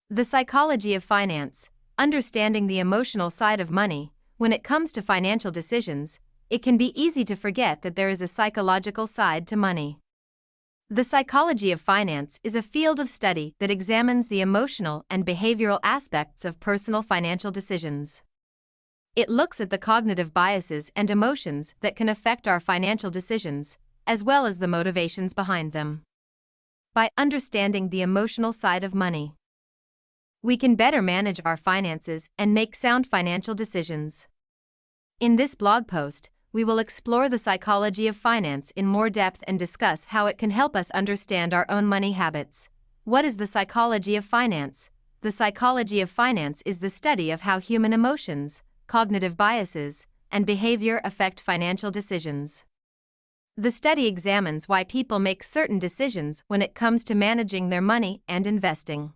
The psychology of finance, understanding the emotional side of money. When it comes to financial decisions, it can be easy to forget that there is a psychological side to money. The psychology of finance is a field of study that examines the emotional and behavioral aspects of personal financial decisions. It looks at the cognitive biases and emotions that can affect our financial decisions, as well as the motivations behind them. By understanding the emotional side of money, we can better manage our finances and make sound financial decisions. In this blog post, we will explore the psychology of finance in more depth and discuss how it can help us understand our own money habits. What is the psychology of finance? The psychology of finance is the study of how human emotions, cognitive biases, and behavior affect financial decisions. The study examines why people make certain decisions when it comes to managing their money and investing,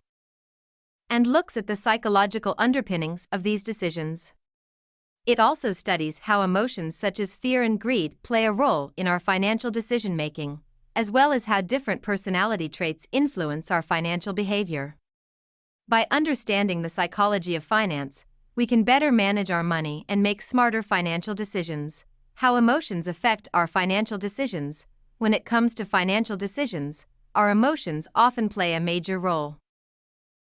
and looks at the psychological underpinnings of these decisions. It also studies how emotions such as fear and greed play a role in our financial decision-making, as well as how different personality traits influence our financial behavior. By understanding the psychology of finance, we can better manage our money and make smarter financial decisions. How emotions affect our financial decisions. When it comes to financial decisions, our emotions often play a major role.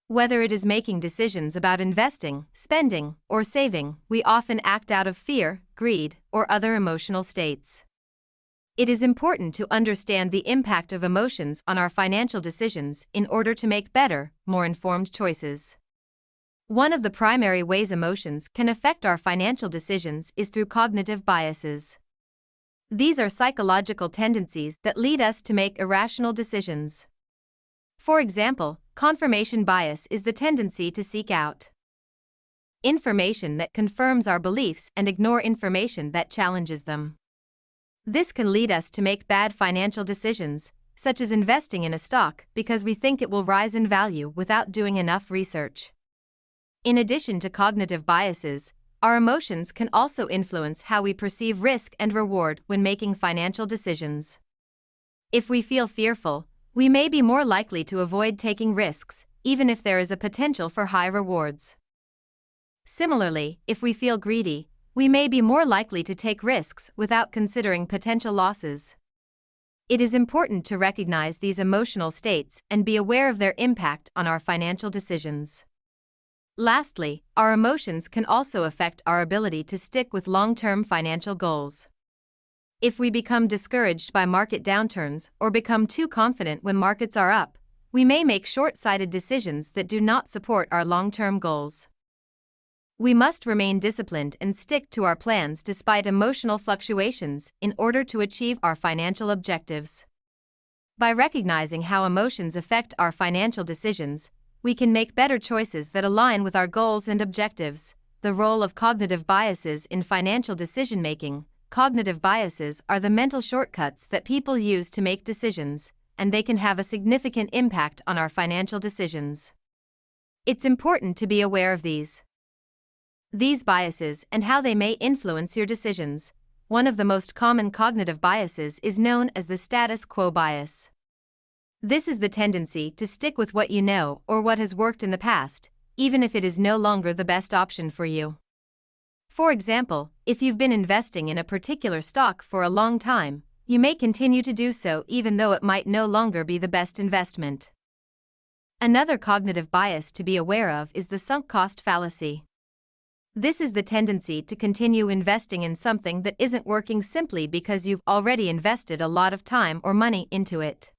Whether it is making decisions about investing, spending, or saving, we often act out of fear, greed, or other emotional states. It is important to understand the impact of emotions on our financial decisions in order to make better, more informed choices. One of the primary ways emotions can affect our financial decisions is through cognitive biases. These are psychological tendencies that lead us to make irrational decisions. For example, confirmation bias is the tendency to seek out information that confirms our beliefs and ignore information that challenges them. This can lead us to make bad financial decisions, such as investing in a stock because we think it will rise in value without doing enough research. In addition to cognitive biases, our emotions can also influence how we perceive risk and reward when making financial decisions. If we feel fearful, we may be more likely to avoid taking risks, even if there is a potential for high rewards. Similarly, if we feel greedy, we may be more likely to take risks without considering potential losses. It is important to recognize these emotional states and be aware of their impact on our financial decisions. Lastly, our emotions can also affect our ability to stick with long-term financial goals. If we become discouraged by market downturns or become too confident when markets are up, we may make short-sighted decisions that do not support our long-term goals. We must remain disciplined and stick to our plans despite emotional fluctuations in order to achieve our financial objectives. By recognizing how emotions affect our financial decisions, we can make better choices that align with our goals and objectives. The role of cognitive biases in financial decision-making. Cognitive biases are the mental shortcuts that people use to make decisions, and they can have a significant impact on our financial decisions. It's important to be aware of these biases and how they may influence your decisions. One of the most common cognitive biases is known as the status quo bias. This is the tendency to stick with what you know or what has worked in the past, even if it is no longer the best option for you. For example, if you've been investing in a particular stock for a long time, you may continue to do so even though it might no longer be the best investment. Another cognitive bias to be aware of is the sunk cost fallacy. This is the tendency to continue investing in something that isn't working simply because you've already invested a lot of time or money into it.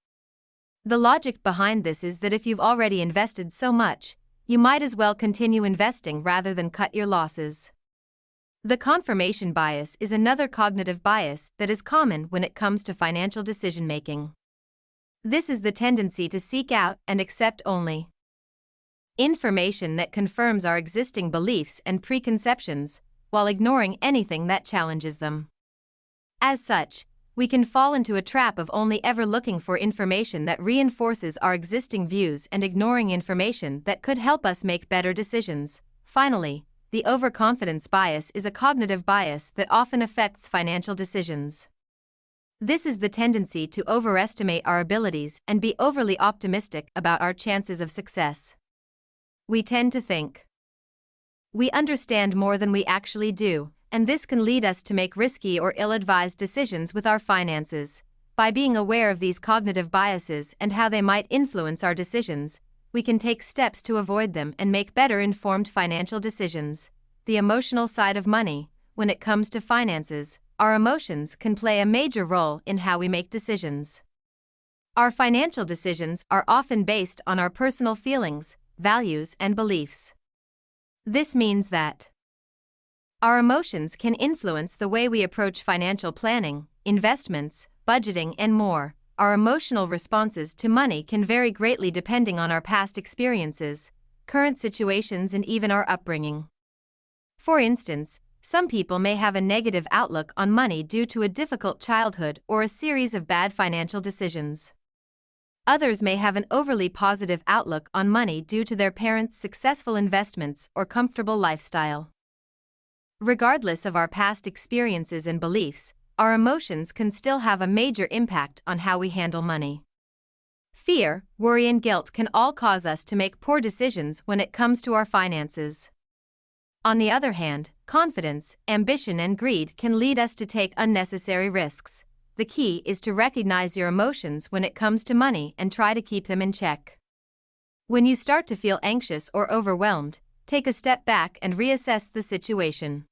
The logic behind this is that if you've already invested so much, you might as well continue investing rather than cut your losses. The confirmation bias is another cognitive bias that is common when it comes to financial decision-making. This is the tendency to seek out and accept only information that confirms our existing beliefs and preconceptions, while ignoring anything that challenges them. As such, we can fall into a trap of only ever looking for information that reinforces our existing views and ignoring information that could help us make better decisions. Finally, the overconfidence bias is a cognitive bias that often affects financial decisions. This is the tendency to overestimate our abilities and be overly optimistic about our chances of success. We tend to think we understand more than we actually do, and this can lead us to make risky or ill-advised decisions with our finances. By being aware of these cognitive biases and how they might influence our decisions, we can take steps to avoid them and make better informed financial decisions. The emotional side of money. When it comes to finances, our emotions can play a major role in how we make decisions. Our financial decisions are often based on our personal feelings, values, and beliefs. This means that our emotions can influence the way we approach financial planning, investments, budgeting, and more. Our emotional responses to money can vary greatly depending on our past experiences, current situations, and even our upbringing. For instance, some people may have a negative outlook on money due to a difficult childhood or a series of bad financial decisions. Others may have an overly positive outlook on money due to their parents' successful investments or comfortable lifestyle. Regardless of our past experiences and beliefs, our emotions can still have a major impact on how we handle money. Fear, worry, and guilt can all cause us to make poor decisions when it comes to our finances. On the other hand, confidence, ambition, and greed can lead us to take unnecessary risks. The key is to recognize your emotions when it comes to money and try to keep them in check. When you start to feel anxious or overwhelmed, take a step back and reassess the situation.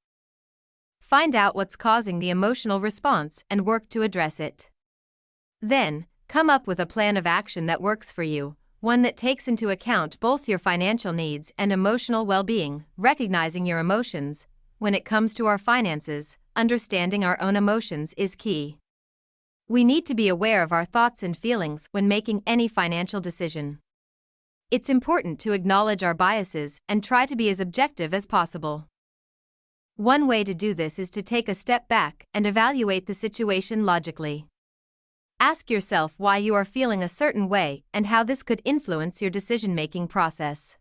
Find out what's causing the emotional response and work to address it. Then, come up with a plan of action that works for you, one that takes into account both your financial needs and emotional well-being. Recognizing your emotions. When it comes to our finances, understanding our own emotions is key. We need to be aware of our thoughts and feelings when making any financial decision. It's important to acknowledge our biases and try to be as objective as possible. One way to do this is to take a step back and evaluate the situation logically. Ask yourself why you are feeling a certain way and how this could influence your decision-making process.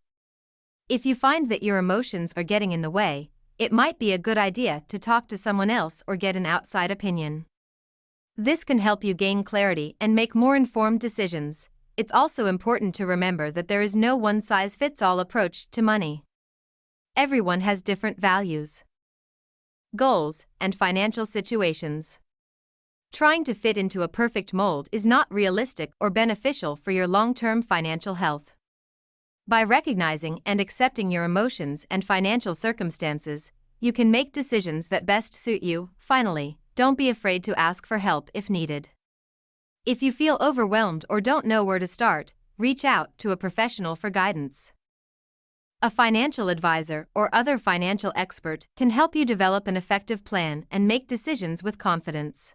If you find that your emotions are getting in the way, it might be a good idea to talk to someone else or get an outside opinion. This can help you gain clarity and make more informed decisions. It's also important to remember that there is no one-size-fits-all approach to money. Everyone has different values, goals, and financial situations. Trying to fit into a perfect mold is not realistic or beneficial for your long-term financial health. By recognizing and accepting your emotions and financial circumstances, you can make decisions that best suit you. Finally, don't be afraid to ask for help if needed. If you feel overwhelmed or don't know where to start, reach out to a professional for guidance. A financial advisor or other financial expert can help you develop an effective plan and make decisions with confidence.